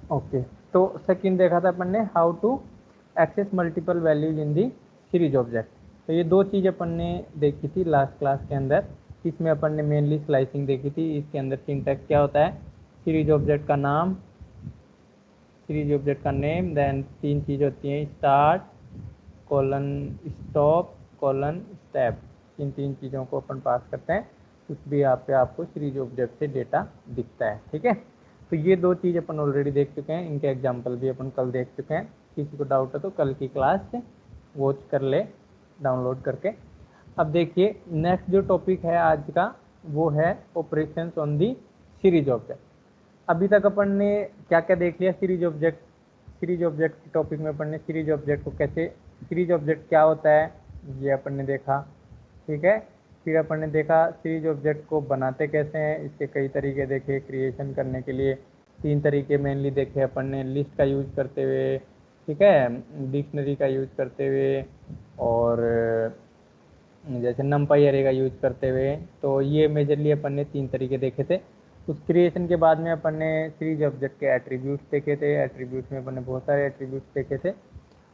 Okay, तो second देखा था अपन ने how to access multiple values in the series object. तो ये दो चीज़ अपन ने देखी थी लास्ट क्लास के अंदर। इसमें अपन ने मेनली स्लाइसिंग देखी थी। इसके अंदर सिंटैक्स क्या होता है, सीरीज ऑब्जेक्ट का नाम, सीरीज ऑब्जेक्ट का नेम, देन तीन चीज़ होती हैं, start colon stop colon step. इन तीन चीज़ों को अपन पास करते हैं, कुछ भी यहाँ पे आपको सीरीज ऑब्जेक्ट से डेटा दिखता है। ठीक है, तो ये दो चीज़ अपन ऑलरेडी देख चुके हैं, इनके एग्जाम्पल भी अपन कल देख चुके हैं। किसी को डाउट है तो कल की क्लास वॉच कर ले डाउनलोड करके। अब देखिए नेक्स्ट जो टॉपिक है आज का, वो है operations on the series object. अभी तक अपन ने क्या क्या देख लिया सीरीज ऑब्जेक्ट। सीरीज ऑब्जेक्ट के टॉपिक में अपन ने सीरीज ऑब्जेक्ट को कैसे, सीरीज ऑब्जेक्ट क्या होता है ये अपन ने देखा। ठीक है, फिर अपन ने देखा सीरीज ऑब्जेक्ट को बनाते कैसे हैं, इसके कई तरीके देखे क्रिएशन करने के लिए। तीन तरीके मेनली देखे अपन ने, लिस्ट का यूज करते हुए, ठीक है, डिक्शनरी का यूज करते हुए, और जैसे नमपाई अरे का यूज करते हुए। तो ये मेजरली अपन ने तीन तरीके देखे थे। उस क्रिएशन के बाद में अपन ने सीरीज ऑब्जेक्ट के एट्रीब्यूट्स देखे थे। एट्रीब्यूट्स में अपन ने बहुत सारे एट्रीब्यूट्स देखे थे।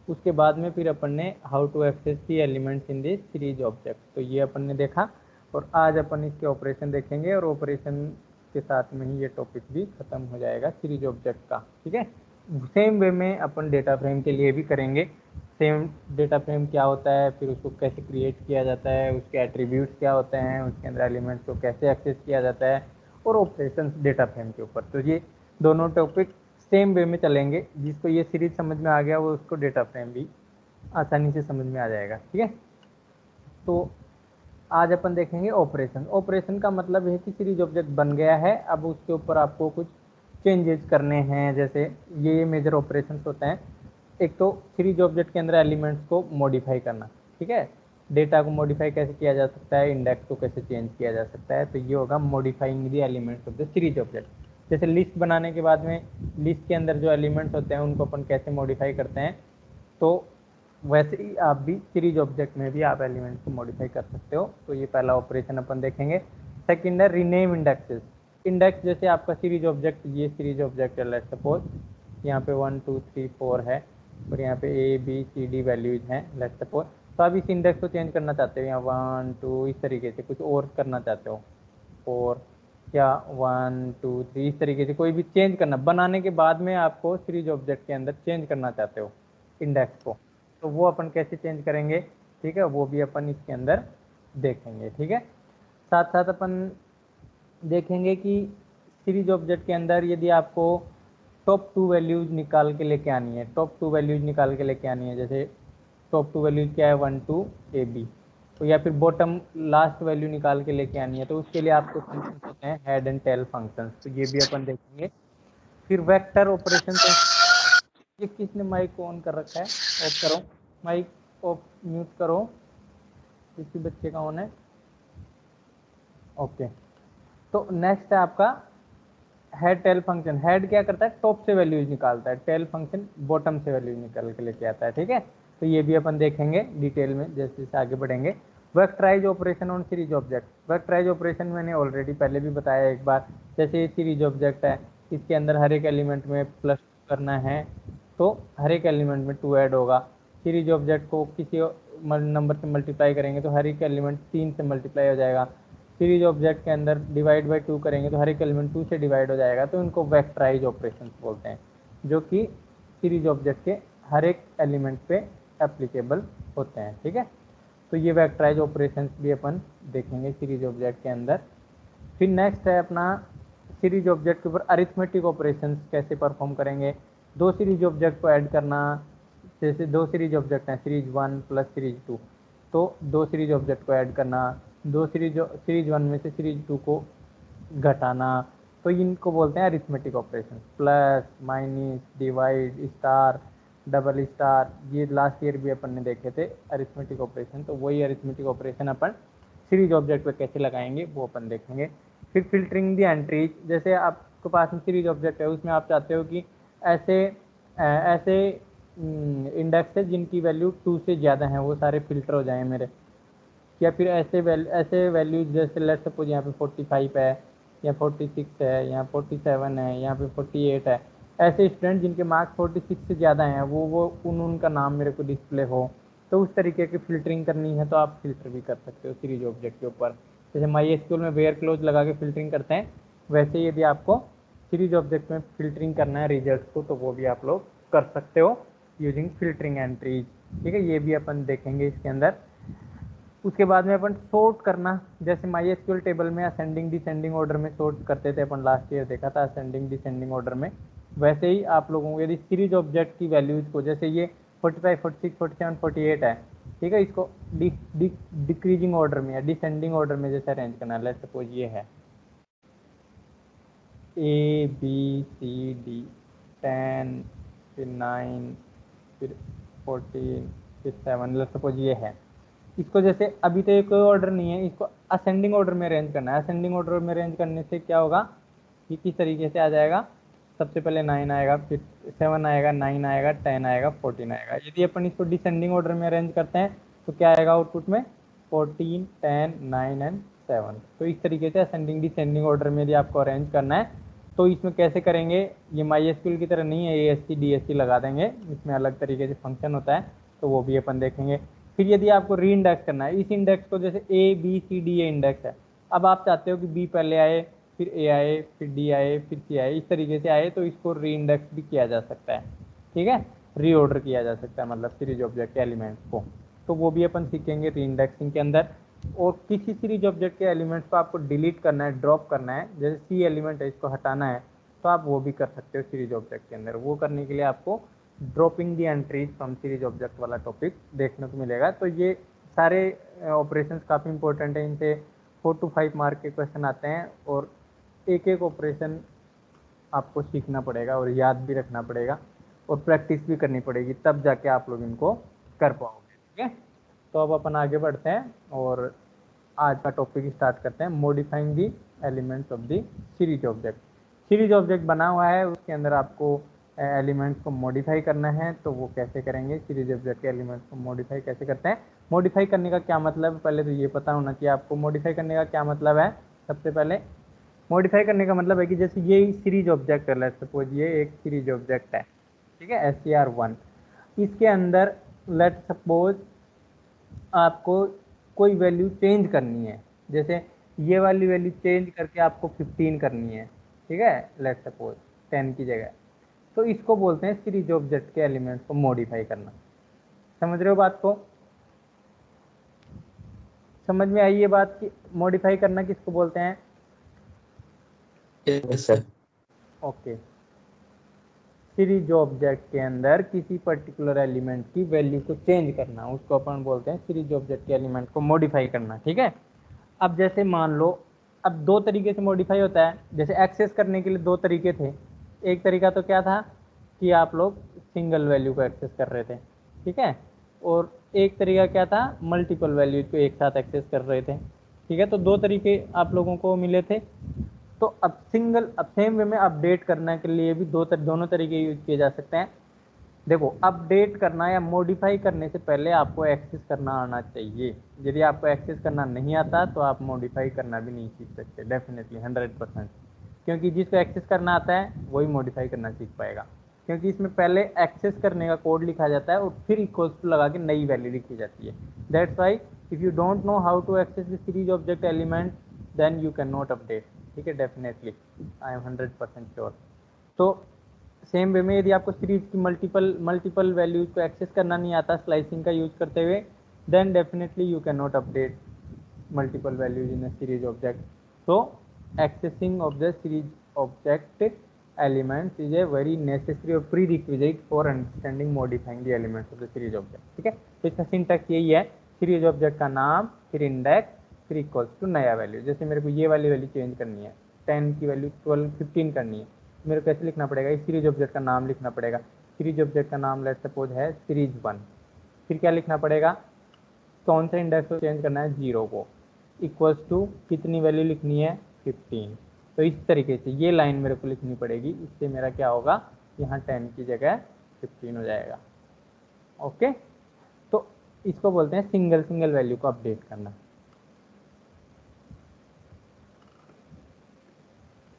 उसके बाद में फिर अपन ने how to access the elements in this series object, तो ये अपन ने देखा। और आज अपन इसके ऑपरेशन देखेंगे, और ऑपरेशन के साथ में ही ये टॉपिक भी खत्म हो जाएगा सीरीज ऑब्जेक्ट का। ठीक है, सेम वे में अपन डेटा फ्रेम के लिए भी करेंगे। सेम डेटा फ्रेम क्या होता है, फिर उसको कैसे क्रिएट किया जाता है, उसके एट्रीब्यूट्स क्या होते हैं, उसके अंदर एलिमेंट्स को कैसे एक्सेस किया जाता है, और ऑपरेशन डेटा फ्रेम के ऊपर। तो ये दोनों टॉपिक सेम वे में चलेंगे। जिसको ये सीरीज समझ में आ गया वो उसको डेटा फ्रेम भी आसानी से समझ में आ जाएगा। ठीक है, तो आज अपन देखेंगे ऑपरेशन। ऑपरेशन का मतलब है कि सीरीज ऑब्जेक्ट बन गया है, अब उसके ऊपर आपको कुछ चेंजेस करने हैं। जैसे ये मेजर ऑपरेशंस होते हैं। एक तो सीरीज ऑब्जेक्ट के अंदर एलिमेंट्स को मॉडिफाई करना। ठीक है, डेटा को मॉडिफाई कैसे किया जा सकता है, इंडेक्स को कैसे चेंज किया जा सकता है, तो ये होगा modifying the elements of the series object. जैसे लिस्ट बनाने के बाद में लिस्ट के अंदर जो एलिमेंट्स होते हैं उनको अपन कैसे मॉडिफाई करते हैं, तो वैसे ही आप भी सीरीज ऑब्जेक्ट में भी आप एलिमेंट्स को मॉडिफाई कर सकते हो। तो ये पहला ऑपरेशन अपन देखेंगे। सेकंड है रीनेम इंडेक्सेस। इंडेक्स जैसे आपका सीरीज ऑब्जेक्ट, ये सीरीज ऑब्जेक्ट है, लेट्स सपोज यहाँ पे 1 2 3 4 है, और यहाँ पे A B C D values हैं, लेट्स सपोज। तो आप इस इंडेक्स को चेंज करना चाहते हो, यहाँ 1 2 इस तरीके से कुछ और करना चाहते हो, 4 या 1 2 3 इस तरीके से कोई भी चेंज करना, बनाने के बाद में आपको सीरीज ऑब्जेक्ट के अंदर चेंज करना चाहते हो इंडेक्स को, तो वो अपन कैसे चेंज करेंगे। ठीक है, वो भी अपन इसके अंदर देखेंगे। ठीक है, साथ साथ अपन देखेंगे कि सीरीज ऑब्जेक्ट के अंदर यदि आपको टॉप टू वैल्यूज निकाल के लेके आनी है, टॉप टू वैल्यूज निकाल के लेके आनी है, जैसे टॉप टू वैल्यूज क्या है 1 2 ए बी, तो या फिर बॉटम लास्ट वैल्यू निकाल के लेके आनी है, तो उसके लिए आपको फंक्शन होते हैं हेड एंड टेल फंक्शंस, तो ये भी अपन देखेंगे। फिर वेक्टर ऑपरेशन, ये किसने माइक ऑन कर रखा है, ऑफ करो माइक, ऑफ म्यूट करो, किसी बच्चे का ऑन है। ओके, तो नेक्स्ट है आपका हेड टेल फंक्शन। हेड क्या करता है, टॉप से वैल्यूज निकालता है, टेल फंक्शन बॉटम से वैल्यूज निकाल के लेके आता है। ठीक है, तो ये भी अपन देखेंगे डिटेल में जैसे जैसे आगे बढ़ेंगे। Vectorize operation on series object. Vectorize operation मैंने ऑलरेडी पहले भी बताया एक बार। जैसे ये सीरीज ऑब्जेक्ट है, इसके अंदर हर एक एलिमेंट में प्लस करना है, तो हर एक एलिमेंट में 2 ऐड होगा। सीरीज ऑब्जेक्ट को किसी नंबर से मल्टीप्लाई करेंगे तो हर एक एलिमेंट 3 से मल्टीप्लाई हो जाएगा। सीरीज ऑब्जेक्ट के अंदर डिवाइड बाई 2 करेंगे तो हर एक एलिमेंट 2 से डिवाइड हो जाएगा, तो इनको वेक्टराइज ऑपरेशन बोलते हैं, जो कि सीरीज ऑब्जेक्ट के हर एक एलिमेंट पे एप्लीकेबल होते हैं। ठीक है, तो ये वेक्टराइज ऑपरेशन भी अपन देखेंगे सीरीज ऑब्जेक्ट के अंदर। फिर नेक्स्ट है अपना सीरीज ऑब्जेक्ट के ऊपर अरिथमेटिक ऑपरेशंस कैसे परफॉर्म करेंगे। दो सीरीज ऑब्जेक्ट को ऐड करना, जैसे दो सीरीज ऑब्जेक्ट हैं सीरीज 1 प्लस सीरीज 2, तो दो सीरीज ऑब्जेक्ट को ऐड करना, दो सीरीज 1 में से सीरीज 2 को घटाना, तो इनको बोलते हैं arithmetic operation. Plus minus divide star double star, ये लास्ट ईयर भी अपन ने देखे थे अरिथमेटिक ऑपरेशन, तो वही अरिथमेटिक ऑपरेशन अपन सीरीज ऑब्जेक्ट पे कैसे लगाएंगे वो अपन देखेंगे। फिर फिल्टरिंग दी एंट्रीज, जैसे आपके पास में सीरीज ऑब्जेक्ट है, उसमें आप चाहते हो कि ऐसे ऐसे इंडेक्स है जिनकी वैल्यू 2 से ज़्यादा है वो सारे फिल्टर हो जाएं मेरे, या फिर ऐसे वैल्यूज जैसे लेट्स सपोज यहाँ पे 45 है, या 46 है, या 47 है, यहाँ पे 48 है, ऐसे स्टूडेंट जिनके मार्क्स 46 से ज़्यादा हैं वो उनका नाम मेरे को डिस्प्ले हो, तो उस तरीके की फिल्टरिंग करनी है तो आप फिल्टर भी कर सकते हो सीरीज ऑब्जेक्ट के ऊपर। जैसे MySQL में वेयर क्लोज लगा के फिल्टरिंग करते हैं, वैसे यदि आपको सीरीज ऑब्जेक्ट में फिल्टरिंग करना है रिजल्ट को, तो वो भी आप लोग कर सकते हो यूजिंग फिल्टरिंग एंट्रीज। ठीक है, ये भी अपन देखेंगे इसके अंदर। उसके बाद में अपन सोर्ट करना, जैसे MySQL टेबल में असेंडिंग डिसेंडिंग ऑर्डर में सोर्ट करते थे अपन, लास्ट ईयर देखा था असेंडिंग डिसेंडिंग ऑर्डर में। वैसे ही आप लोगों को यदि सीरीज ऑब्जेक्ट की वैल्यूज को, जैसे ये 45 46 47 48 है, ठीक है, इसको डिक्रीजिंग ऑर्डर में या डिसेंडिंग ऑर्डर में जैसे अरेंज करना है। लेट्स सपोज ये है ABCD 10 फिर 9 फिर 14 फिर 7, लेट्स सपोज ये है। इसको जैसे अभी तो कोई ऑर्डर नहीं है, इसको असेंडिंग ऑर्डर में अरेंज करना है। असेंडिंग ऑर्डर में अरेंज करने से क्या होगा, ये किस तरीके से आ जाएगा, सबसे पहले 9 आएगा, फिर 7 आएगा, 9 आएगा, 10 आएगा, 14 आएगा। यदि अपन इसको डिसेंडिंग ऑर्डर में अरेंज करते हैं तो क्या आएगा आउटपुट में, 14 10 9 एंड 7। तो इस तरीके से असेंडिंग डिसेंडिंग ऑर्डर में यदि आपको अरेंज करना है तो इसमें कैसे करेंगे, ये MySQL की तरह नहीं है ASC DSC लगा देंगे, इसमें अलग तरीके से फंक्शन होता है, तो वो भी अपन देखेंगे। फिर यदि आपको री इंडेक्स करना है, इस इंडेक्स को जैसे ABCD ये इंडेक्स है, अब आप चाहते हो कि B पहले आए, फिर A आए, फिर D आए, फिर C आए, इस तरीके से आए, तो इसको री इंडेक्स भी किया जा सकता है। ठीक है, रीऑर्डर किया जा सकता है, मतलब सीरीज ऑब्जेक्ट के एलिमेंट्स को, तो वो भी अपन सीखेंगे री इंडेक्सिंग के अंदर। और किसी सीरीज ऑब्जेक्ट के एलिमेंट्स को आपको डिलीट करना है, ड्रॉप करना है, जैसे C एलिमेंट है इसको हटाना है, तो आप वो भी कर सकते हो सीरीज ऑब्जेक्ट के अंदर। वो करने के लिए आपको dropping the entries from series object वाला टॉपिक देखने को मिलेगा। तो ये सारे ऑपरेशंस काफ़ी इंपॉर्टेंट है, इनसे 4 to 5 मार्क के क्वेश्चन आते हैं, और एक एक ऑपरेशन आपको सीखना पड़ेगा और याद भी रखना पड़ेगा और प्रैक्टिस भी करनी पड़ेगी, तब जाके आप लोग इनको कर पाओगे। ठीक है, तो अब अपन आगे बढ़ते हैं और आज का टॉपिक स्टार्ट करते हैं, modifying the elements of the series object. Series object बना हुआ है, उसके अंदर आपको एलिमेंट्स को मॉडिफाई करना है, तो वो कैसे करेंगे, सीरीज ऑब्जेक्ट के एलिमेंट्स को मॉडिफाई कैसे करते हैं। मॉडिफाई करने का क्या मतलब है, पहले तो ये पता होना चाहिए आपको मॉडिफाई करने का क्या मतलब है। सबसे पहले मॉडिफाई करने का मतलब है कि जैसे ये सीरीज ऑब्जेक्ट है, लेट्स सपोज ये एक सीरीज ऑब्जेक्ट है, ठीक है, SCR1, इसके अंदर लेट्स सपोज आपको कोई वैल्यू चेंज करनी है, जैसे ये वाली वैल्यू चेंज करके आपको 15 करनी है, ठीक है, लेट्स सपोज 10 की जगह, तो इसको बोलते हैं सीरीज ऑब्जेक्ट के एलिमेंट्स को मॉडिफाई करना। समझ रहे हो बात को, समझ में आई ये बात कि मॉडिफाई करना किसको बोलते हैं। Yes sir. Okay, series object के अंदर किसी पर्टिकुलर एलिमेंट की वैल्यू को चेंज करना, उसको अपन बोलते हैं सीरीज ऑब्जेक्ट के एलिमेंट को मॉडिफाई करना। ठीक है, अब जैसे मान लो, अब दो तरीके से मॉडिफाई होता है, जैसे एक्सेस करने के लिए दो तरीके थे। एक तरीका तो क्या था कि आप लोग सिंगल वैल्यू को एक्सेस कर रहे थे, ठीक है, और एक तरीका क्या था, मल्टीपल वैल्यूज को एक साथ एक्सेस कर रहे थे। ठीक है, तो दो तरीके आप लोगों को मिले थे। तो अब सेम वे में अपडेट करने के लिए भी दोनों तरीके यूज किए जा सकते हैं। देखो, अपडेट करना या मॉडिफाई करने से पहले आपको एक्सेस करना आना चाहिए। यदि आपको एक्सेस करना नहीं आता तो आप मॉडिफाई करना भी नहीं सीख सकते, डेफिनेटली 100%, क्योंकि जिसको एक्सेस करना आता है वही मॉडिफाई करना सीख पाएगा, क्योंकि इसमें पहले एक्सेस करने का कोड लिखा जाता है और फिर इक्वल्स टू लगा के नई वैल्यू लिखी जाती है। That's why if you don't know how to access the series object element then you can not update. ठीक है, डेफिनेटली आई एम 100% श्योर। तो सेम वे में यदि आपको सीरीज की मल्टीपल वैल्यूज को एक्सेस करना नहीं आता स्लाइसिंग का यूज करते हुए, then definitely you can not update multiple values in a series object. So accessing of the series object elements is a very necessary or prerequisite for understanding modifying the elements of the series object. ठीक है, तो इसका syntax यही है, series object का नाम, फिर index, फिर इक्वल्स टू नया वैल्यू। जैसे मेरे को ये वाली वैल्यू चेंज करनी है, 10 की वैल्यू 12 15 करनी है, मेरे को कैसे लिखना पड़ेगा, इस सीरीज ऑब्जेक्ट का नाम लिखना पड़ेगा। सीरीज ऑब्जेक्ट का नाम लेट्स सपोज है सीरीज 1, फिर क्या लिखना पड़ेगा, कौन सा इंडेक्स को चेंज करना है, 0 को, इक्वल्स टू कितनी वैल्यू लिखनी है, 15। तो इस तरीके से ये लाइन मेरे को लिखनी पड़ेगी, इससे मेरा क्या होगा, यहाँ 10 की जगह 15 हो जाएगा। ओके, तो इसको बोलते हैं सिंगल सिंगल वैल्यू को अपडेट करना।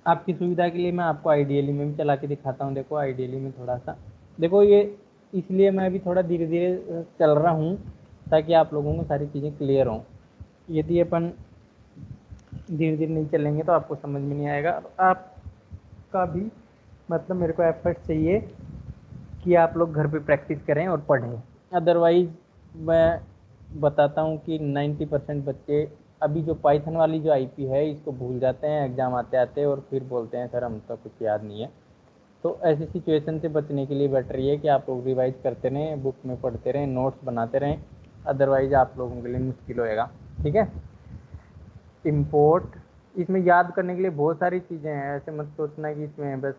आपकी सुविधा के लिए मैं आपको आइडियली में भी चला के दिखाता हूँ। देखो आइडियली में थोड़ा सा देखो, ये इसलिए मैं अभी थोड़ा धीरे धीरे चल रहा हूँ ताकि आप लोगों को सारी चीज़ें क्लियर हों। यदि अपन धीरे धीरे नहीं चलेंगे तो आपको समझ में नहीं आएगा। आपका भी मतलब मेरे को एफर्ट चाहिए कि आप लोग घर पे प्रैक्टिस करें और पढ़ें। अदरवाइज मैं बताता हूँ कि 90% बच्चे अभी जो पाइथन वाली जो आईपी है इसको भूल जाते हैं एग्ज़ाम आते आते और फिर बोलते हैं सर हम तो कुछ याद नहीं है। तो ऐसी सिचुएशन से बचने के लिए बेटर ये है कि आप लोग रिवाइज करते रहें, बुक में पढ़ते रहें, नोट्स बनाते रहें। अदरवाइज आप लोगों के लिए मुश्किल होएगा। ठीक है। इम्पोर्ट इसमें याद करने के लिए बहुत सारी चीज़ें हैं, ऐसे मत सोचना कि इसमें बस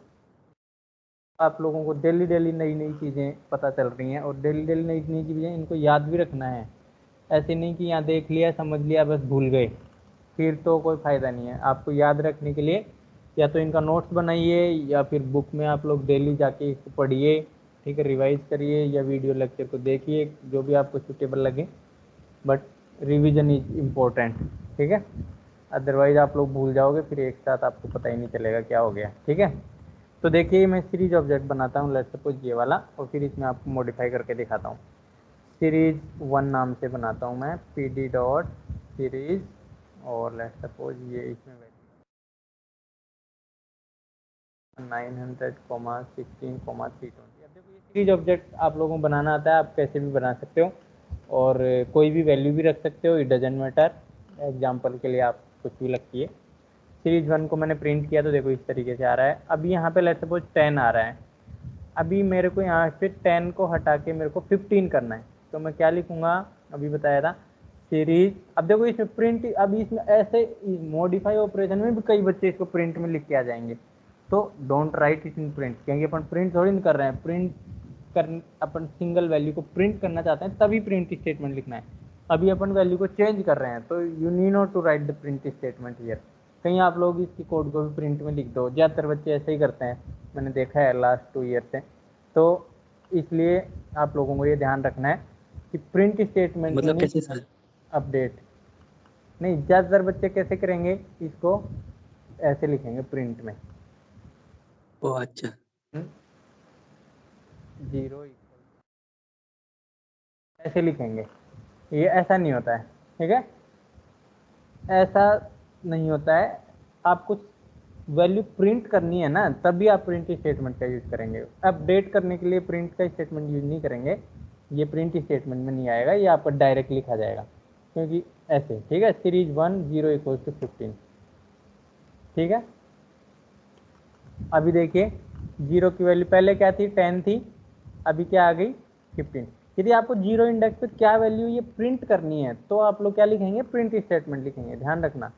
आप लोगों को डेली डेली नई नई चीज़ें पता चल रही हैं और डेली डेली नई नई चीज़ें इनको याद भी रखना है। ऐसे नहीं कि यहाँ देख लिया समझ लिया बस भूल गए, फिर तो कोई फ़ायदा नहीं है। आपको याद रखने के लिए या तो इनका नोट्स बनाइए या फिर बुक में आप लोग डेली जाके इसको पढ़िए। ठीक है, रिवाइज करिए या वीडियो लेक्चर को देखिए, जो भी आपको सूटेबल लगे, बट रिवीजन इज इम्पोर्टेंट। ठीक है, अदरवाइज आप लोग भूल जाओगे, फिर एक साथ आपको पता ही नहीं चलेगा क्या हो गया। ठीक है, तो देखिए मैं सीरीज ऑब्जेक्ट बनाता हूँ, लेट्स सपोज ये वाला, और फिर इसमें आपको मॉडिफाई करके दिखाता हूँ। सीरीज 1 नाम से बनाता हूँ मैं, पी डी डॉट सीरीज, और लेट्स सपोज ये इसमें 900,16,320। अब देखो ये सीरीज ऑब्जेक्ट आप लोगों को बनाना आता है, आप कैसे भी बना सकते हो और कोई भी वैल्यू भी रख सकते हो, इट डजेंट मैटर। एग्जाम्पल के लिए आप कुछ भी रखिए। सीरीज 1 को मैंने प्रिंट किया तो देखो इस तरीके से आ रहा है। अभी यहाँ पे लेट्स सपोज 10 आ रहा है। अभी मेरे को यहाँ से 10 को हटा के मेरे को 15 करना है, तो मैं क्या लिखूंगा, अभी बताया था सीरीज। अब देखो इसमें प्रिंट, अभी इसमें ऐसे मॉडिफाई ऑपरेशन में भी कई बच्चे इसको प्रिंट में लिख के आ जाएंगे, तो don't write it in print, क्योंकि अपन प्रिंट थोड़ी नहीं कर रहे हैं। प्रिंट कर अपन सिंगल वैल्यू को प्रिंट करना चाहते हैं तभी प्रिंट स्टेटमेंट लिखना है। अभी अपन वैल्यू को चेंज कर रहे हैं तो you need not to write the print statement here. कहीं आप लोग इसकी कोड को भी प्रिंट में लिख दो, ज़्यादातर बच्चे ऐसे ही करते हैं, मैंने देखा है लास्ट 2 ईयर से। तो इसलिए आप लोगों को ये ध्यान रखना है कि प्रिंट स्टेटमेंट में मतलब नहीं, कैसे सर? अपडेट नहीं। ज़्यादातर बच्चे कैसे करेंगे, इसको ऐसे लिखेंगे प्रिंट में, ओ अच्छा। 0 ऐसे लिखेंगे। ये ऐसा नहीं होता है। ठीक है, ऐसा नहीं होता है। आपको वैल्यू प्रिंट करनी है ना, तभी आप प्रिंट स्टेटमेंट का यूज करेंगे। अपडेट करने के लिए प्रिंट का स्टेटमेंट यूज नहीं करेंगे, ये प्रिंट स्टेटमेंट में नहीं आएगा, ये आपका डायरेक्ट लिखा जाएगा, क्योंकि ऐसे। ठीक है, सीरीज 1 0 इक्वल टू 15। ठीक है, अभी देखिए 0 की वैल्यू पहले क्या थी, 10 थी, अभी क्या आ गई 15। यदि आपको 0 इंडेक्स पे क्या वैल्यू ये प्रिंट करनी है तो आप लोग क्या लिखेंगे, प्रिंट स्टेटमेंट लिखेंगे। ध्यान रखना,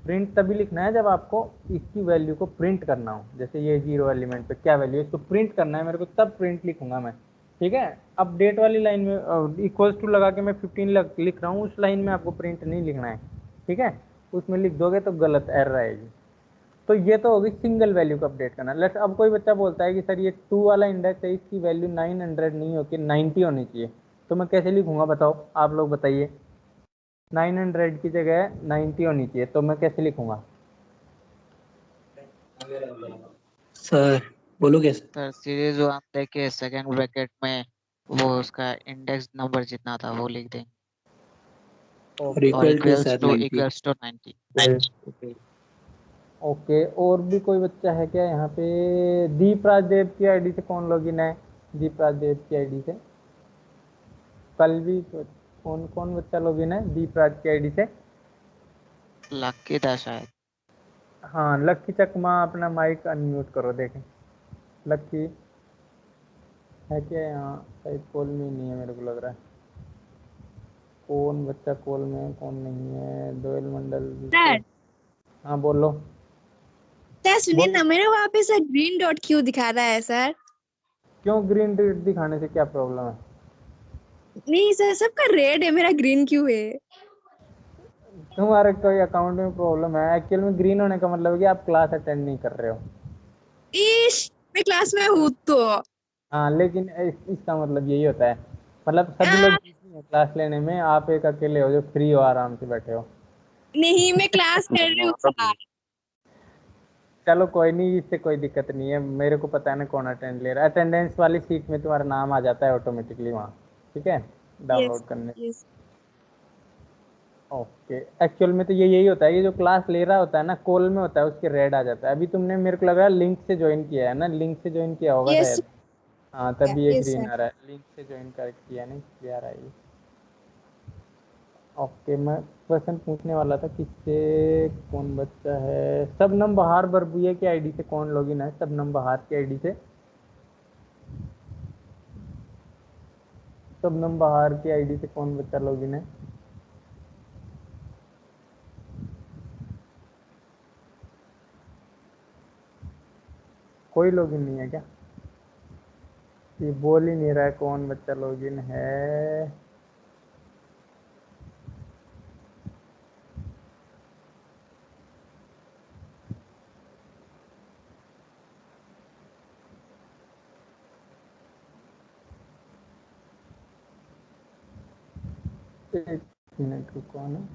प्रिंट तभी लिखना है जब आपको इसकी वैल्यू को प्रिंट करना हो। जैसे ये 0 एलिमेंट पे क्या वैल्यू है, इसको प्रिंट करना है मेरे को, तब प्रिंट लिखूंगा मैं। ठीक है, अपडेट वाली लाइन में इक्वल्स टू लगा के मैं 15 लिख रहा हूँ, उस लाइन में आपको प्रिंट नहीं लिखना है। ठीक है, उसमें लिख दोगे तो गलत एरर आएगी। तो ये तो होगी सिंगल वैल्यू को अपडेट करना। लेट्स, अब कोई बच्चा बोलता है कि सर ये 2 वाला इंडेक्स है, इसकी वैल्यू 900 नहीं होती, 90 होनी चाहिए, तो मैं कैसे लिखूंगा बताओ, आप लोग बताइए। 900 की जगह 90 होनी चाहिए, तो मैं कैसे लिखूंगा। सर बोलो कैसे? सर सीरीज 1 देके सेकंड ब्रैकेट में वो उसका इंडेक्स नंबर जितना था वो लिख दें, और और equal to sir 90। Equals to 90। Okay, और भी कोई बच्चा है क्या यहाँ पे। दीप राजदेव की आईडी से कौन लॉगिन है, दीप राजदेव की आईडी से कल भी कौन कौन बच्चा लॉगिन है दीप राज की आईडी से। लकी था शायद। हाँ, लक्की चकमा अपना माइक अनम्यूट करो, देखें लक्की है क्या यहाँ, शायद कॉल में नहीं है मेरे को लग रहा है। कौन बच्चा कॉल में है कौन नहीं है, दोयल मंडल सर, हाँ बोलो। सर सुनिए बोलो, ना, मेरे वहाँ पे सर ग्रीन डॉट क्यों दिखा रहा है सर? क्यों ग्रीन रेड दिखाने से क्या प्रॉब्लम है। नहीं सर, सबका रेड है, मेरा ग्रीन क्यों है? तुम्हारे कोई अकाउंट में प्रॉब्लम है, एक्चुअल में ग्रीन होने का मतलब है कि आप क्लास अटेंड नहीं कर रहे हो। ईश, मैं क्लास में हूँ तो। हाँ, लेकिन इसका मतलब यही होता है, मतलब सभी लोग आ, बिजी हैं क्लास लेने में, आप एक अकेले हो जो फ्री हो, आराम से बैठे हो। नहीं, मैं क्लास कर रही हूँ सर। चलो कोई नहीं, इससे कोई दिक्कत नहीं है, मेरे को पता है ना कौन अटेंड ले रहा है। अटेंडेंस वाली सीट में तुम्हारा नाम आ जाता है ऑटोमेटिकली वहाँ, ठीक है, यस डाउनलोड करने। यस। ओके, एक्चुअल में तो ये यही होता है, ये जो क्लास ले रहा होता है ना कॉल में होता है, उसके रेड आ जाता है। अभी तुमने मेरे को लग रहा है लिंक से ज्वाइन किया है ना, लिंक से ज्वाइन किया होगा यस शायद। हाँ तभी ये यस ग्रीन सर। आ रहा है, लिंक से ज्वाइन कर किया नहीं, इसलिए आ रहा है ये। ओके, मैं क्वेश्चन पूछने वाला था किससे, कौन बच्चा है, शबनम बहार बरबुए की आईडी से कौन लॉगिन है, शबनम बहार की आईडी से, शबनम बहार की आईडी से कौन बच्चा लॉगिन है। कोई लॉगिन नहीं है क्या? ये बोल ही नहीं रहा है कौन बच्चा लॉगिन है। एक मिनट रुको ना।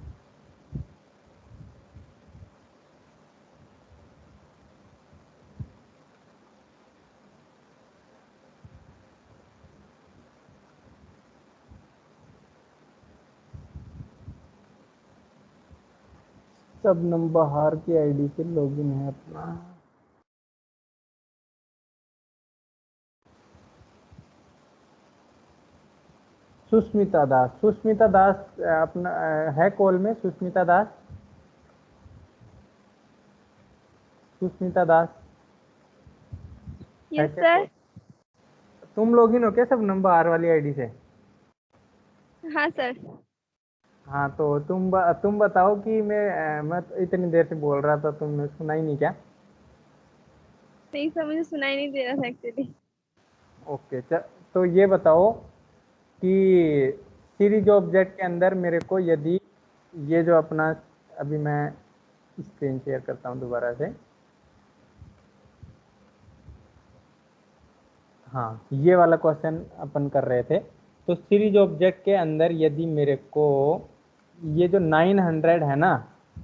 शबनम बहार की आईडी से लॉगिन है अपना। सुष्मिता दास, सुष्मिता दास अपना है कॉल में, सुष्मिता दास, सुष्मिता दास है यस क्या सर। call? तुम लॉगिन हो क्या शबनम बहार वाली आईडी से? हाँ सर। हाँ तो तुम बताओ कि मैं तो इतनी देर से बोल रहा था, तुमने सुना ही नहीं क्या? नहीं सर, मुझे सुनाई नहीं दे रहा था एक्चुअली। ओके, तो ये बताओ कि सीरीज ऑब्जेक्ट के अंदर मेरे को यदि ये जो अपना, अभी मैं स्क्रीन शेयर करता हूँ दोबारा से। हाँ, ये वाला क्वेश्चन अपन कर रहे थे। तो सीरीज ऑब्जेक्ट के अंदर यदि मेरे को ये जो 900 है ना,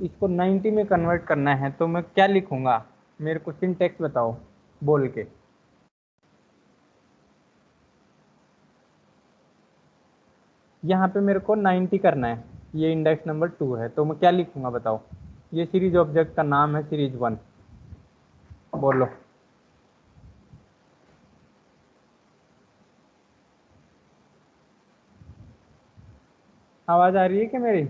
इसको 90 में कन्वर्ट करना है, तो मैं क्या लिखूंगा, मेरे को सिंटेक्स बताओ बोल के। यहाँ पे मेरे को 90 करना है, ये इंडेक्स नंबर 2 है, तो मैं क्या लिखूंगा बताओ। ये सीरीज ऑब्जेक्ट का नाम है सीरीज 1, बोलो। आवाज आ रही है क्या मेरी?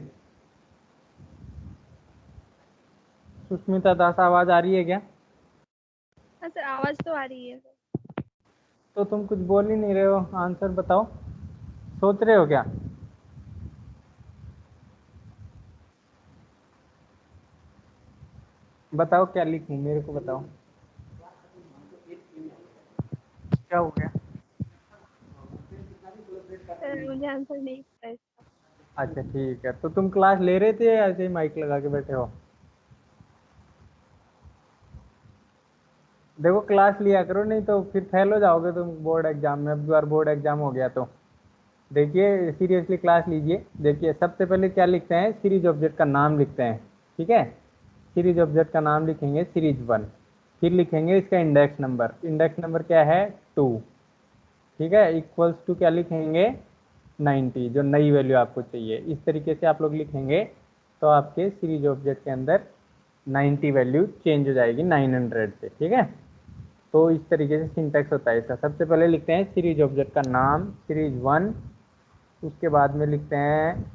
सुष्मिता दास आवाज आ रही है क्या? हाँ सर, आवाज तो आ रही है सर। तो तुम कुछ बोल ही नहीं रहे हो, आंसर बताओ, सोच रहे हो क्या? बताओ क्या लिखूं, मेरे को बताओ क्या हो गया। सर मुझे आंसर नहीं पता है। अच्छा ठीक है, तो तुम क्लास ले रहे थे या ऐसे ही माइक लगा के बैठे हो? देखो क्लास लिया करो, नहीं तो फिर फेल हो जाओगे तुम बोर्ड एग्जाम में, अब बार बोर्ड एग्जाम हो गया तो। देखिए सीरियसली क्लास लीजिए। देखिए सबसे पहले क्या लिखते हैं, सीरीज ऑब्जेक्ट का नाम लिखते हैं, ठीक है। सीरीज ऑब्जेक्ट का नाम लिखेंगे सीरीज 1, फिर लिखेंगे इसका इंडेक्स नंबर, इंडेक्स नंबर क्या है 2, ठीक है, इक्वल्स टू क्या लिखेंगे 90, जो नई वैल्यू आपको चाहिए। इस तरीके से आप लोग लिखेंगे तो आपके सीरीज ऑब्जेक्ट के अंदर 90 वैल्यू चेंज हो जाएगी 900 से, ठीक है। तो इस तरीके से सिंटैक्स होता है इसका। सबसे पहले लिखते हैं सीरीज ऑब्जेक्ट का नाम सीरीज 1, उसके बाद में लिखते हैं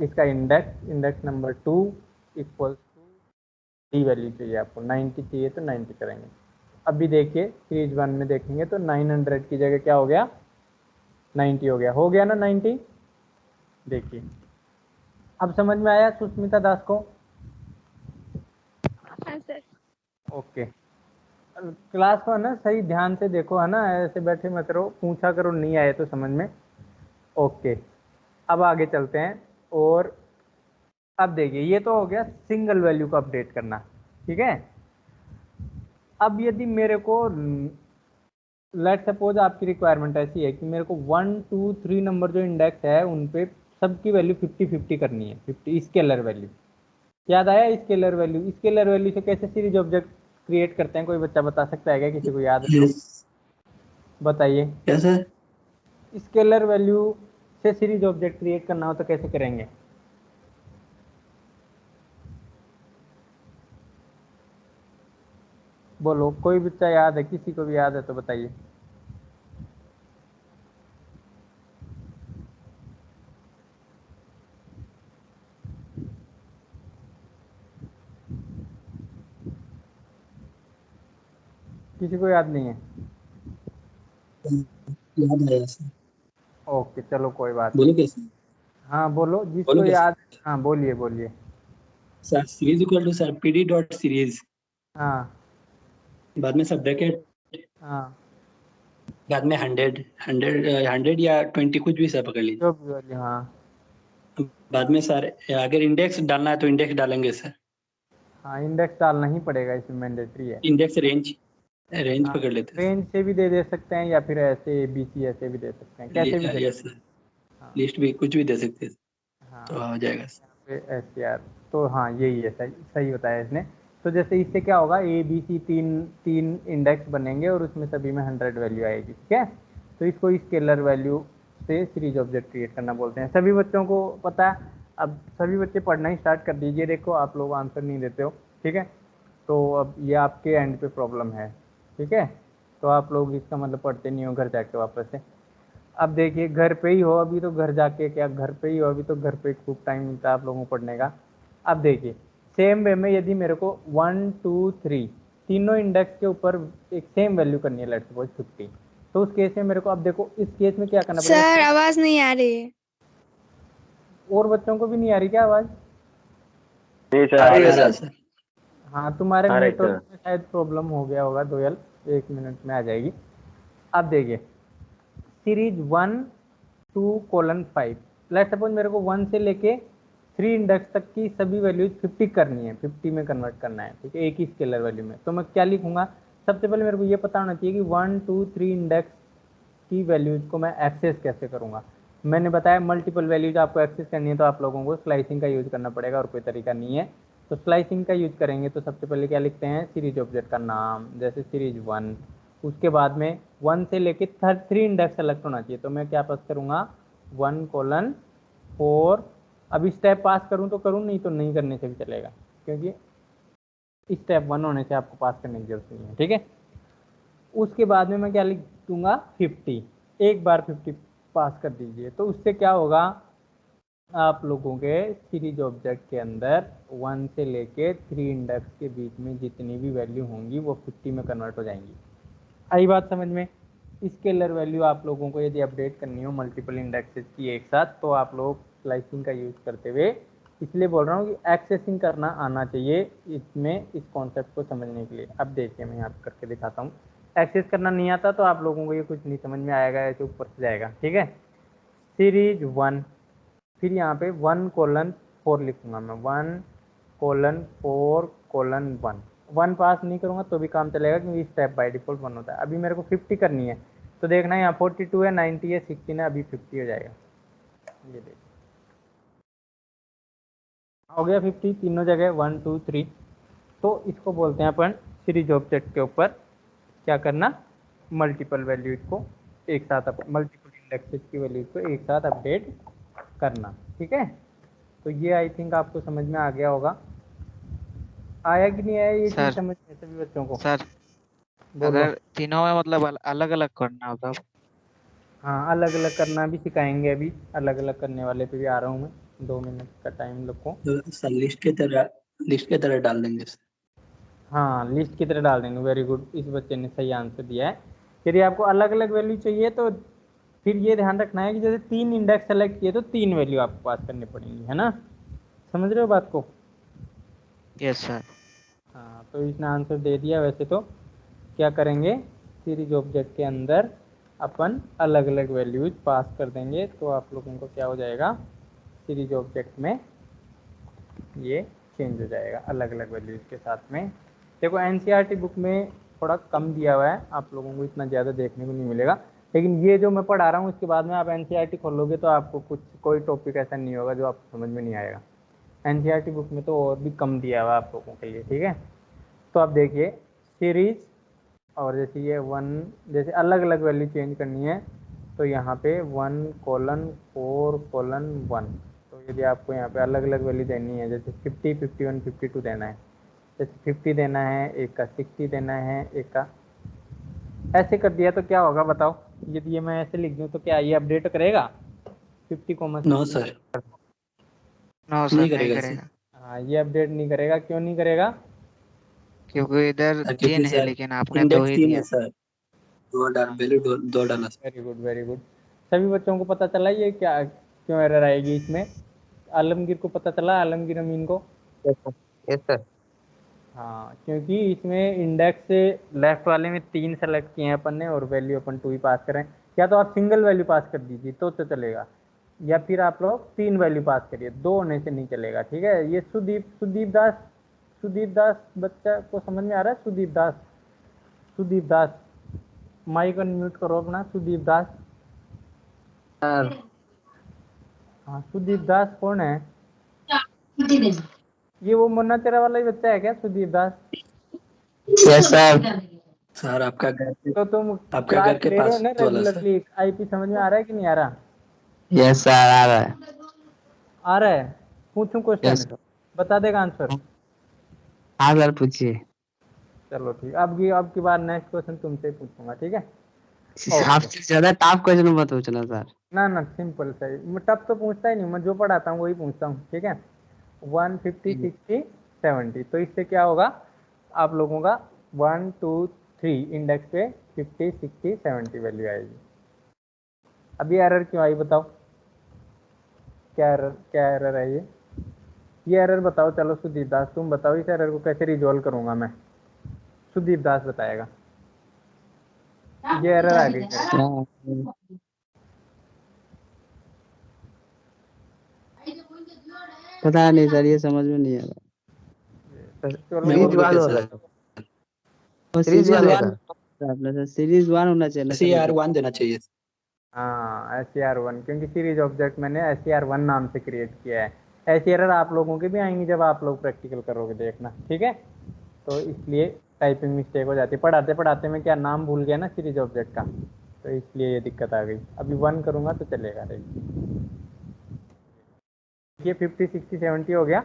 इसका index, index number 2 equals to the value चाहिए आपको, 90 चाहिए तो 90 करेंगे। अभी देखिए सीरीज 1 में देखेंगे तो 900 की जगह क्या हो गया 90 हो गया ना 90। देखिए अब समझ में आया सुष्मिता दास को? हाँ सर। ओके, क्लास को है ना सही ध्यान से देखो, है ना, ऐसे बैठे मत रहो, पूछा करो नहीं आए तो समझ में। ओके, अब आगे चलते हैं। और अब देखिए ये तो हो गया सिंगल वैल्यू को अपडेट करना, ठीक है। अब यदि मेरे को लेट सपोज आपकी रिक्वायरमेंट ऐसी है कि मेरे को 1 2 3 नंबर जो इंडेक्स है उन पे सबकी वैल्यू 50-50 करनी है, 50 स्केलर वैल्यू। याद आया स्केलर वैल्यू? स्केलर वैल्यू से कैसे सीरीज ऑब्जेक्ट क्रिएट करते हैं? कोई बच्चा बता सकता है क्या? किसी को याद है तो यस बताइए। क्या सर? स्केलर वैल्यू से सीरीज ऑब्जेक्ट क्रिएट करना हो तो कैसे करेंगे? बोलो, कोई बच्चा याद है? किसी को भी याद है तो बताइए। किसी को याद नहीं है? याद आया सर। ओके चलो कोई बात बोलो नहीं। कैसे? हाँ बोलो, बोलो जिसको कैसे? याद। हाँ बोलिए बोलिए। Sir series equal to sir PD dot series, हाँ बाद में सब ब्रैकेट, हाँ, बाद में 100 या 20 कुछ भी सर पकड़ लीजिए। जो भी वैल्यू, हाँ बाद में सर अगर इंडेक्स डालना है तो इंडेक्स डालेंगे सर। हाँ, इंडेक्स डालना ही पड़ेगा, इसमें मैंडेटरी है। इंडेक्स रेंज रेंज हाँ, पकड़ लेते हैं रेंज से भी दे सकते हैं या फिर ऐसे बीसी ऐसे भी दे सकते हैं, कैसे भी सर। दे। यस सर, हाँ लिस्ट भी कुछ भी दे सकते हैं तो हाँ, हो जाएगा सर। यहाँ पे SCR, तो हाँ यही है, सही सही बताया इसने। तो जैसे इससे क्या होगा, ABC तीन तीन इंडेक्स बनेंगे और उसमें सभी में 100 वैल्यू आएगी, ठीक है। तो इसको स्केलर वैल्यू से सीरीज ऑब्जेक्ट क्रिएट करना बोलते हैं। सभी बच्चों को पता है? अब सभी बच्चे पढ़ना ही स्टार्ट कर दीजिए। देखो आप लोग आंसर नहीं देते हो, ठीक है। तो अब ये आपके एंड पे प्रॉब्लम है, ठीक है। तो आप लोग इसका मतलब पढ़ते नहीं हो घर जाके वापस से। अब देखिए, घर पे ही हो अभी तो घर जाके, क्या घर पे ही हो अभी तो घर पे खूब टाइम मिलता है आप लोगों को पढ़ने का। अब देखिए, सेम वे में यदि मेरे को 1 2 3 तीनों इंडेक्स के ऊपर एक सेम वैल्यू करनी है, लेट्स सपोज 50, तो उस केस में मेरे को, अब देखो इस केस में क्या करना सर पड़ेगा? आवाज नहीं आ रही है। और बच्चों को भी नहीं आ रही क्या आवाज़? नहीं सर, आ आ रही रही है है सर सर। सर। हाँ, तुम्हारे आ रही नेटवर्क सर। में शायद प्रॉब्लम हो गया होगा दोयल, 1 मिनट में आ जाएगी। अब देखिए, सीरीज 1 2:5, लेट्स सपोज मेरे को 1 से लेके 3 इंडेक्स तक की सभी वैल्यूज 50 करनी है, 50 में कन्वर्ट करना है, ठीक है, एक ही स्केलर वैल्यू में। तो मैं क्या लिखूंगा? सबसे पहले मेरे को ये पता होना चाहिए कि 1 2 3 इंडेक्स की वैल्यूज को मैं एक्सेस कैसे करूंगा। मैंने बताया मल्टीपल वैल्यूज आपको एक्सेस करनी है तो आप लोगों को स्लाइसिंग का यूज करना पड़ेगा, और कोई तरीका नहीं है। तो स्लाइसिंग का यूज करेंगे तो सबसे पहले क्या लिखते हैं? सीरीज ऑब्जेक्ट का नाम, जैसे सीरीज 1, उसके बाद में 1 से लेके 3 इंडेक्स सेलेक्ट होना चाहिए, तो मैं क्या पास करूंगा? 1:4। अब स्टेप पास करूं तो करूं, नहीं तो नहीं करने से भी चलेगा, क्योंकि स्टेप 1 होने से आपको पास करने की जरूरत नहीं है, ठीक है। उसके बाद में मैं क्या लिख दूंगा? 50, एक बार 50 पास कर दीजिए, तो उससे क्या होगा? आप लोगों के सीरीज ऑब्जेक्ट के अंदर 1 से लेके 3 इंडेक्स के बीच में जितनी भी वैल्यू होंगी वो 50 में कन्वर्ट हो जाएंगी। आई बात समझ में? स्केलर वैल्यू आप लोगों को यदि अपडेट करनी हो मल्टीपल इंडेक्सेस की एक साथ, तो आप लोग स्लाइसिंग का यूज करते हुए, इसलिए बोल रहा हूँ कि एक्सेसिंग करना आना चाहिए इसमें, इस कॉन्सेप्ट को समझने के लिए। अब देखिए मैं यहाँ पे करके दिखाता हूँ। एक्सेस करना नहीं आता तो आप लोगों को ये कुछ नहीं समझ में आएगा, ऐसे ऊपर से जाएगा, ठीक है। सीरीज 1, फिर यहाँ पे 1:4 लिखूंगा मैं, 1:4:1। 1 पास नहीं करूंगा तो भी काम चलेगा, क्योंकि स्टेप बाय डिफॉल्ट 1 होता है। अभी मेरे को 50 करनी है, तो देखना यहाँ 42 है, 90 है, 16 है, अभी 50 हो जाएगा। ये देखिए हो गया 50 तीनों जगह, 1 2 3। तो इसको बोलते हैं अपन सीरीज ऑब्जेक्ट के ऊपर क्या करना? मल्टीपल वैल्यूज को एक साथ, मल्टीपल इंडेक्सेस की वैल्यूज को एक साथ अपडेट करना, ठीक है। तो ये आई थिंक आपको समझ में आ गया होगा। आया कि नहीं आया ये चीज़ सर समझ में सभी बच्चों को? सर बोलो। अगर तीनों में मतलब अलग अलग करना होगा। हाँ, अलग अलग करना भी सिखाएंगे अभी, अलग अलग करने वाले पे भी आ रहा हूँ मैं, 2 मिनट का टाइम रखो। तो सर लिस्ट के तरह डाल देंगे सर। हाँ, लिस्ट की तरह डाल देंगे, वेरी गुड, इस बच्चे ने सही आंसर दिया है। यदि आपको अलग अलग वैल्यू चाहिए तो फिर ये ध्यान रखना है कि जैसे 3 इंडेक्स सेलेक्ट किए तो 3 वैल्यू आपको पास करनी पड़ेंगी, है ना? समझ रहे हो बात को? Yes sir. हाँ, तो इसने आंसर दे दिया। वैसे तो क्या करेंगे, सीरीज ऑब्जेक्ट के अंदर अपन अलग अलग वैल्यूज पास कर देंगे, तो आप लोगों को क्या हो जाएगा? सीरीज ऑब्जेक्ट में ये चेंज हो जाएगा अलग अलग वैल्यूज के साथ में। देखो एनसीईआरटी बुक में थोड़ा कम दिया हुआ है, आप लोगों को इतना ज़्यादा देखने को नहीं मिलेगा, लेकिन ये जो मैं पढ़ा रहा हूँ इसके बाद में आप एनसीईआरटी खोलोगे तो आपको कोई टॉपिक ऐसा नहीं होगा जो आपको समझ में नहीं आएगा। एनसीईआरटी बुक में तो और भी कम दिया हुआ है आप लोगों के लिए, ठीक है। तो अब देखिए, सीरीज, और जैसे ये 1, जैसे अलग अलग वैल्यू चेंज करनी है तो यहाँ पे 1:4:1। तो यदि आपको यहाँ पे अलग अलग वैल्यू देनी है, जैसे 50, 51, 52 देना है, जैसे 50 देना है, एक का 60 देना है, एक का ऐसे कर दिया तो क्या होगा बताओ। यदि ये मैं ऐसे लिख दूँ तो क्या ये अपडेट करेगा 50, नो सर, नो सर नहीं नहीं करेगा ऐसे। करेगा, हाँ, ये अपडेट नहीं करेगा। क्यों नहीं करेगा? क्योंकि इधर क्योंकि 3 है सर लेकिन आपने 2 इंडेक्स ही 3 दिया। है सर, दो डाला sir. Very good, very good. सभी बच्चों को पता चला ये क्या क्यों एरर आएगी इसमें? आलमगीर को पता चला? आलमगीर अमीन को? Yes sir. हाँ, क्योंकि इसमें इंडेक्स से लेफ्ट वाले में 3 सेलेक्ट किए हैं अपन ने और वैल्यू अपन 2 ही पास करें। या तो आप सिंगल वैल्यू पास कर दीजिए तो चलेगा, या फिर आप लोग 3 वैल्यू पास करिए, 2 होने से नहीं चलेगा। ठीक है, ये सुदीप दास बच्चा को समझ में आ रहा है? सुदीप दास, माइक अनम्यूट करो अपना। सुदीप दास, सर हाँ सुदीप दास कौन है? ये वो मुन्ना तेरा वाला ही बच्चा है क्या, Sudeep Das? Yes sir. Sir तो तुम आपका घर क्लास के ले रहे हो पास ना वाला सर। रेगुलरली? आईपी समझ में आ रहा है कि नहीं आ रहा? यस सर आ रहा है। आ रहा है? पूछूं क्वेश्चन, यस बता देगा आंसर? हाँ सर पूछिए। चलो ठीक, अब की बार नेक्स्ट क्वेश्चन तुमसे ही पूछूंगा, ठीक है? ओके। आपसे ज्यादा टफ क्वेश्चन मत पूछना सर। ना सिंपल सही, मैं टफ तो पूछता ही नहीं, मैं जो पढ़ाता हूँ वही पूछता हूँ, ठीक है? 150, 60, 70, तो इससे क्या होगा आप लोगों का 1, 2, 3 इंडेक्स पे 50, 60, 70 वैल्यू आएगी। अभी एरर क्यों आई बताओ? क्या एरर है ये एरर बताओ। चलो सुदीप दास तुम बताओ, इस एरर को कैसे रिजॉल्व करूंगा मैं? सुदीप दास बताएगा। ये एरर आ गई मेरे को। पता नहीं सर, ये समझ में नहीं आ रहा। चलो मैं सीरीज बोल दूं बोलो। वन क्या होगा सर? सर। वो सीरीज सीरीज वन है वन सर, सीरीज वन होना चाहिए ना ऐसे सर यार मतलब। 1 देना चाहिए। हाँ, SCR1, क्योंकि सीरीज ऑब्जेक्ट मैंने SCR1 नाम से क्रिएट किया है। ऐसी एरर आप लोगों के भी आएंगी जब आप लोग प्रैक्टिकल करोगे, देखना, ठीक है? तो इसलिए टाइपिंग मिस्टेक हो जाती है, पढ़ाते पढ़ाते में क्या नाम भूल गया ना सीरीज ऑब्जेक्ट का, तो इसलिए ये दिक्कत आ गई। अभी 1 करूँगा तो चलेगा रही। ये 50, 60, 70 हो गया।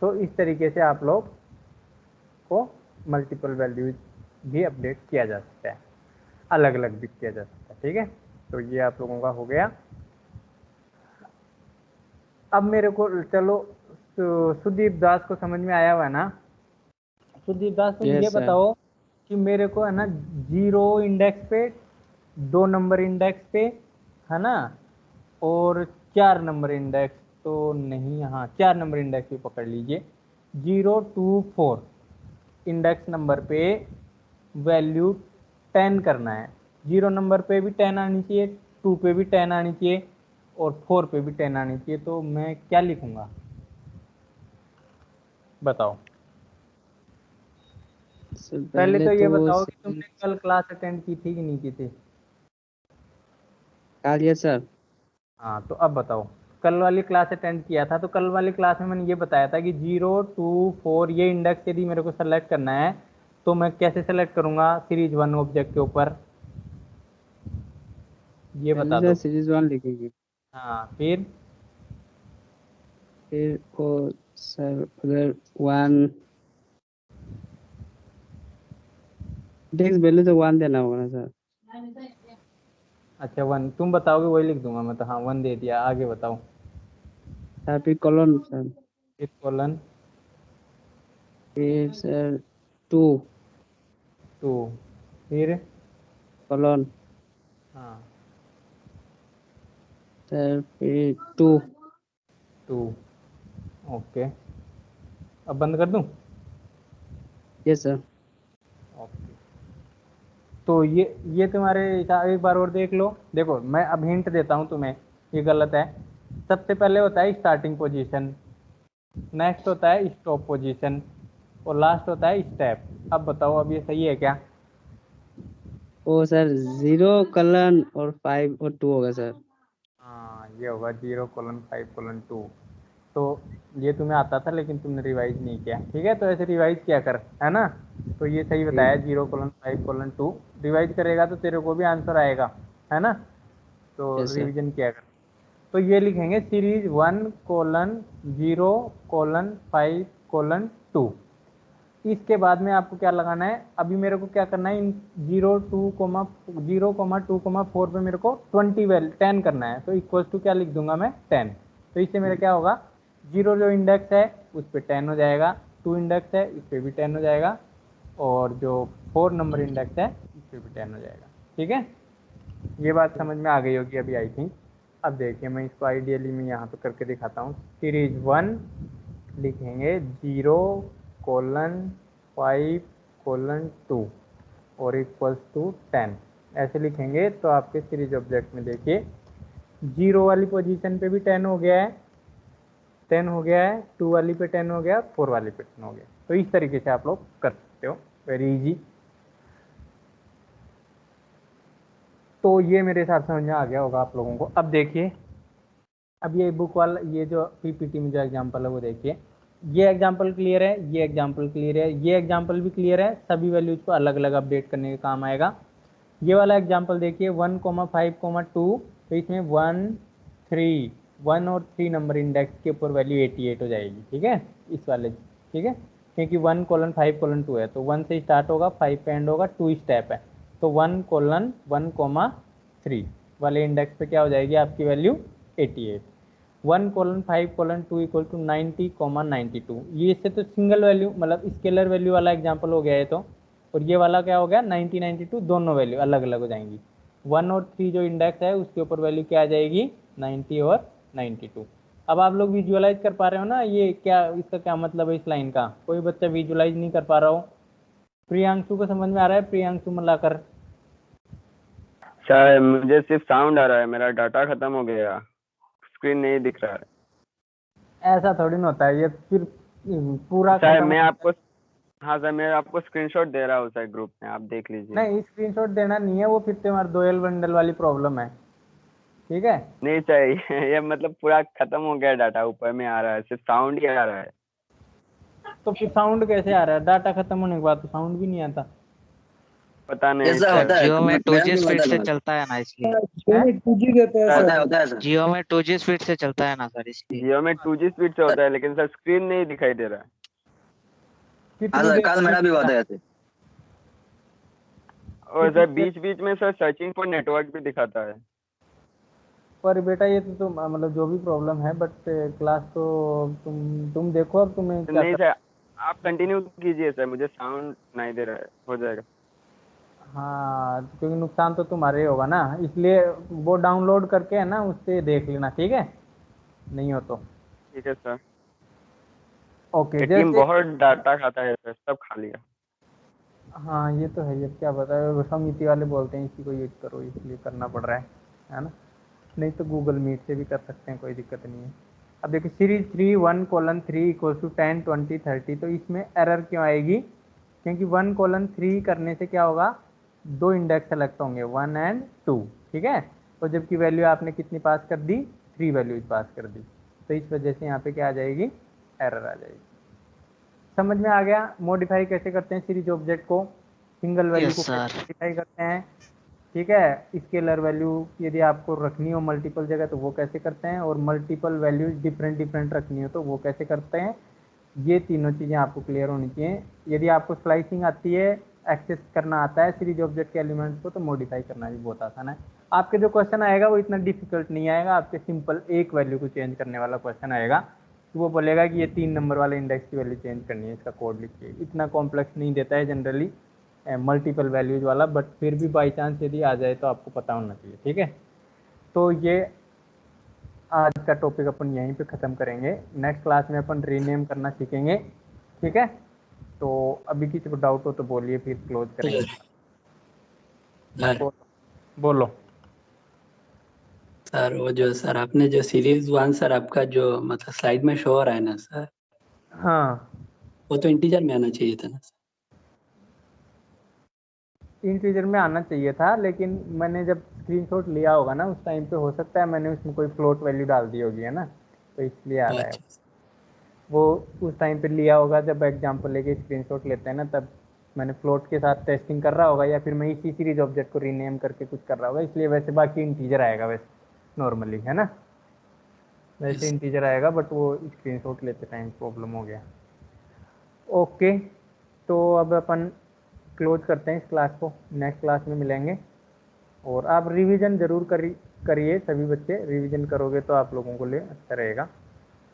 तो इस तरीके से आप लोग को मल्टीपल वैल्यूज भी अपडेट किया जा सकता है, अलग अलग भी किया जा सकता है, ठीक है? तो ये आप लोगों का हो गया। अब मेरे को चलो सुदीप दास को समझ में आया हुआ है ना? सुदीप दास तुम ये यस सर। बताओ कि मेरे को है ना 0 इंडेक्स पे, 2 नंबर इंडेक्स पे, है ना, और 4 नंबर इंडेक्स तो नहीं, हाँ 4 नंबर इंडेक्स पे पकड़ लीजिए। 0 to 4 इंडेक्स नंबर पे वैल्यू 10 करना है। 0 नंबर पे भी 10 आनी चाहिए, 2 पे भी 10 आनी चाहिए, और 4 पे भी 10 आनी चाहिए। तो मैं क्या लिखूंगा बताओ? सर पहले पहले तो ये तो वो बताओ कि तुमने सीरीज कल क्लास अटेंड की थी कि नहीं की थी? का लिया सर। हाँ, तो अब बताओ, कल वाली क्लास अटेंड किया था तो कल वाली क्लास में मैंने ये बताया था कि 0 to 4 ये इंडेक्स यदि मेरे को सेलेक्ट करना है तो मैं कैसे सेलेक्ट करूंगा सीरीज 1 ऑब्जेक्ट के ऊपर, ये पहले बता सर दो। सीरीज वन लिखेंगे, हाँ, फिर फिर वो सर अगर वन इंडेक्स वैल्यू तो वन देना होगा ना सर। अच्छा 1 तुम बताओगे वही लिख दूंगा मैं तो। हाँ 1 दे दिया, आगे बताओ। सर फिर कॉलन सर, फिर कॉलन फिर सर टू 2, फिर कॉलन हाँ सर फिर टू। 2, ओके। अब बंद कर दूं? Yes sir. ओके। तो ये तुम्हारे एक बार और देख लो। देखो मैं अब हिंट देता हूँ तुम्हें, ये गलत है। सबसे पहले होता है स्टार्टिंग पोजीशन, नेक्स्ट होता है स्टॉप पोजीशन, और लास्ट होता है स्टेप। अब बताओ अब ये सही है क्या? ओ सर जीरो कॉलन और फाइव और टू होगा सर। हाँ, ये होगा 0:5:2। तो ये तुम्हें आता था लेकिन तुमने रिवाइज नहीं किया, ठीक है। तो ऐसे रिवाइज किया कर, है ना। तो ये सही बताया, 0:5:2 रिवाइज करेगा तो तेरे को भी आंसर आएगा, है ना। तो Yes, sir. रिवीजन किया कर। तो ये लिखेंगे सीरीज 1:0:5:2। इसके बाद में आपको क्या लगाना है, अभी मेरे को क्या करना है, इन 0:2,4 पे मेरे को 10 करना है। तो इक्वल टू क्या लिख दूंगा मैं, 10। तो इससे मेरा क्या होगा, 0 जो इंडेक्स है उस पर 10 हो जाएगा, 2 इंडेक्स है इस पर भी 10 हो जाएगा, और जो 4 नंबर इंडेक्स है इस पर भी 10 हो जाएगा, ठीक है। ये बात समझ में आ गई होगी अभी, आई थिंक। अब देखिए मैं इसको आइडियली मैं यहाँ पे करके दिखाता हूँ। सीरीज 1 लिखेंगे 0:5:2 और इक्वल्स टू 10, ऐसे लिखेंगे। तो आपके सीरीज ऑब्जेक्ट में देखिए 0 वाली पोजीशन पे भी 10 हो गया है, 10 हो गया है, 2 वाली पे 10 हो गया, 4 वाली पे 10 हो गया। तो इस तरीके से आप लोग कर सकते हो, वेरी इजी। तो ये मेरे हिसाब से समझ में आ गया होगा आप लोगों को। अब देखिए, अब ये बुक वाला, ये जो पीपीटी में जो एग्जांपल है वो देखिए, ये एग्जांपल क्लियर है, ये एग्जांपल क्लियर है, ये एग्जांपल भी क्लियर है। सभी वैल्यूज को अलग अलग अपडेट करने के काम आएगा। ये वाला एग्जांपल देखिए 1,5,2, तो इसमें 1 और 3 नंबर इंडेक्स के ऊपर वैल्यू 88 हो जाएगी, ठीक है, इस वाले, ठीक है। क्योंकि 1:5:2 है, तो 1 से स्टार्ट होगा, 5 पे एंड होगा, 2 स्टेप है। तो 1:1,3 वाले इंडेक्स पे क्या हो जाएगी आपकी वैल्यू 88। 1:5:2 equal to 90,92। ये इससे तो सिंगल वैल्यू मतलब स्केलर वैल्यू वाला एग्जांपल हो गया है। तो और ये वाला क्या हो गया 90, 92 दोनों वैल्यू अलग अलग हो जाएंगी। 1 और 3 जो इंडेक्स है उसके ऊपर वैल्यू क्या आ जाएगी 90 और 92। अब आप लोग विजुअलाइज कर पा रहे हो ना, ये क्या, इसका क्या मतलब है इस लाइन का। कोई बच्चा विजुअलाइज नहीं कर पा रहा हो। प्रियांशु को समझ में आ रहा है, प्रियांशु मलाकर। सर मुझे सिर्फ साउंड आ रहा है, मेरा डाटा खत्म हो गया, स्क्रीन नहीं दिख रहा है। ऐसा थोड़ी ना होता है, ये फिर पूरा सर खत्म मैं हो- आपको, हाँ सर मैं आपको स्क्रीनशॉट दे रहा हूँ सर, ग्रुप में आप देख लीजिए। नहीं स्क्रीनशॉट देना नहीं है, वो फिर तुम्हारा दोयल बंडल वाली प्रॉब्लम है, ठीक है। नहीं सर ये मतलब पूरा खत्म हो गया डाटा, ऊपर में आ रहा है, सिर्फ साउंड ही आ रहा है। तो फिर साउंड कैसे आ रहा है, डाटा खत्म होने के बाद तो साउंड भी नहीं आता। पता नहीं ऐसा सर। होता है, जियो में 2G मेरा भी स्पीड होता से है। चलता है ना इसलिए। होता है सर। जियो में 2G स्पीड से चलता है ना सर इसलिए। जियो में 2G स्पीड से होता है, लेकिन सर स्क्रीन नहीं दिखाई दे रहा है। कितनी हाँ सर, देर कल मेरा भी होता है ऐसे। और सर बीच बीच में सर सर्चिंग फॉर नेटवर्क भी दिखाता है। पर बेटा ये तो तुम मतलब जो भी प्रॉब्लम है, बट क्लास तो तुम देखो अब तुम्हें क्या नहीं कर। सर आप कंटिन्यू कीजिए सर, मुझे साउंड नहीं दे रहा है, हो जाएगा। हाँ क्योंकि नुकसान तो तुम्हारे ही होगा ना, इसलिए वो डाउनलोड करके है ना उससे देख लेना, ठीक है, नहीं हो तो। ठीक है सर। ओके एटीएम जैसे, बहुत डाटा खाता है सर, सब खा लिया। हाँ ये तो है, ये क्या बताए समिति वाले बोलते हैं इसी को यूज करो, इसलिए करना पड़ रहा है ना। नहीं तो गूगल मीट से भी कर सकते हैं, कोई दिक्कत नहीं है। अब देखिए सीरीज 3 1:3 इक्वल टू 10 20 30, तो इसमें एरर क्यों आएगी, क्योंकि 1:3 करने से क्या होगा, 2 इंडेक्स सेलेक्ट होंगे 1 और 2, ठीक है। और जबकि वैल्यू आपने कितनी पास कर दी, 3 वैल्यूज पास कर दी, तो इस वजह से यहाँ पे क्या आ जाएगी, एरर आ जाएगी। समझ में आ गया मॉडिफाई कैसे करते हैं सीरीज ऑब्जेक्ट को, सिंगल वैल्यू यस को सर। कैसे मॉडिफाई करते हैं, ठीक है। स्केलर वैल्यू यदि आपको रखनी हो मल्टीपल जगह तो वो कैसे करते हैं, और मल्टीपल वैल्यूज डिफरेंट डिफरेंट रखनी हो तो वो कैसे करते हैं। ये तीनों चीज़ें आपको क्लियर होनी चाहिए। यदि आपको स्लाइसिंग आती है, एक्सेस करना आता है सीरीज ऑब्जेक्ट के एलिमेंट्स को, तो मॉडिफाई करना भी बहुत आसान है। आपके जो क्वेश्चन आएगा वो इतना डिफिकल्ट नहीं आएगा, आपके सिंपल एक वैल्यू को चेंज करने वाला क्वेश्चन आएगा। तो वो बोलेगा कि ये 3 नंबर वाले इंडेक्स की वैल्यू चेंज करनी है, इसका कोड लिखिए। इतना कॉम्प्लेक्स नहीं देता है जनरली मल्टीपल वैल्यूज वाला, बट फिर भी बाई चांस यदि आ जाए तो आपको पता होना चाहिए, ठीक है। तो ये आज का टॉपिक अपन यहीं पे ख़त्म करेंगे। नेक्स्ट क्लास में अपन रीनेम करना सीखेंगे, ठीक है। तो अभी किसी को डाउट हो तो बोलिए, फिर क्लोज करेंगे। सर बोलो। सर वो जो सर आपने जो सीरीज 1 सर आपका जो मतलब स्लाइड में शो हो रहा है ना सर, हाँ वो तो इंटीजर में आना चाहिए था ना सर। इंटीजर में आना चाहिए था, लेकिन मैंने जब स्क्रीनशॉट लिया होगा ना उस टाइम पे हो सकता है मैंने उसमें कोई फ्लोट वैल्यू डाल दी होगी, है ना, तो इसलिए आ रहा है। अच्छा वो उस टाइम पे लिया होगा जब एग्जाम्पल लेके स्क्रीनशॉट लेते हैं ना, तब मैंने फ्लोट के साथ टेस्टिंग कर रहा होगा, या फिर मैं इसी सीरीज ऑब्जेक्ट को रीनेम करके कुछ कर रहा होगा, इसलिए वैसे बाकी इंटीजर आएगा वैसे नॉर्मली, है ना, वैसे Yes. इंटीजर आएगा, बट वो स्क्रीनशॉट लेते टाइम प्रॉब्लम हो गया। ओके, तो अब अपन क्लोज करते हैं इस क्लास को, नेक्स्ट क्लास में मिलेंगे। और आप रिवीजन जरूर करिए, सभी बच्चे रिवीजन करोगे तो आप लोगों को लिए अच्छा रहेगा।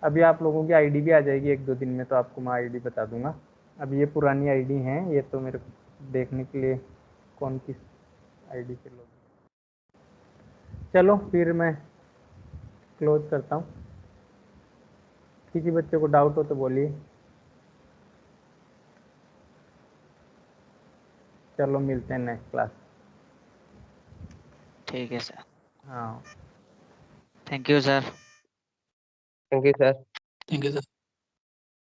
अभी आप लोगों की आईडी भी आ जाएगी 1-2 दिन में, तो आपको मैं आईडी बता दूंगा। अब ये पुरानी आईडी हैं, ये तो मेरे को देखने के लिए कौन किस आईडी से लोग। चलो फिर मैं क्लोज करता हूँ। किसी बच्चे को डाउट हो तो बोलिए। चलो मिलते हैं नेक्स्ट क्लास। ठीक है सर, हाँ, thank you sir. Thank you sir. Thank you, sir.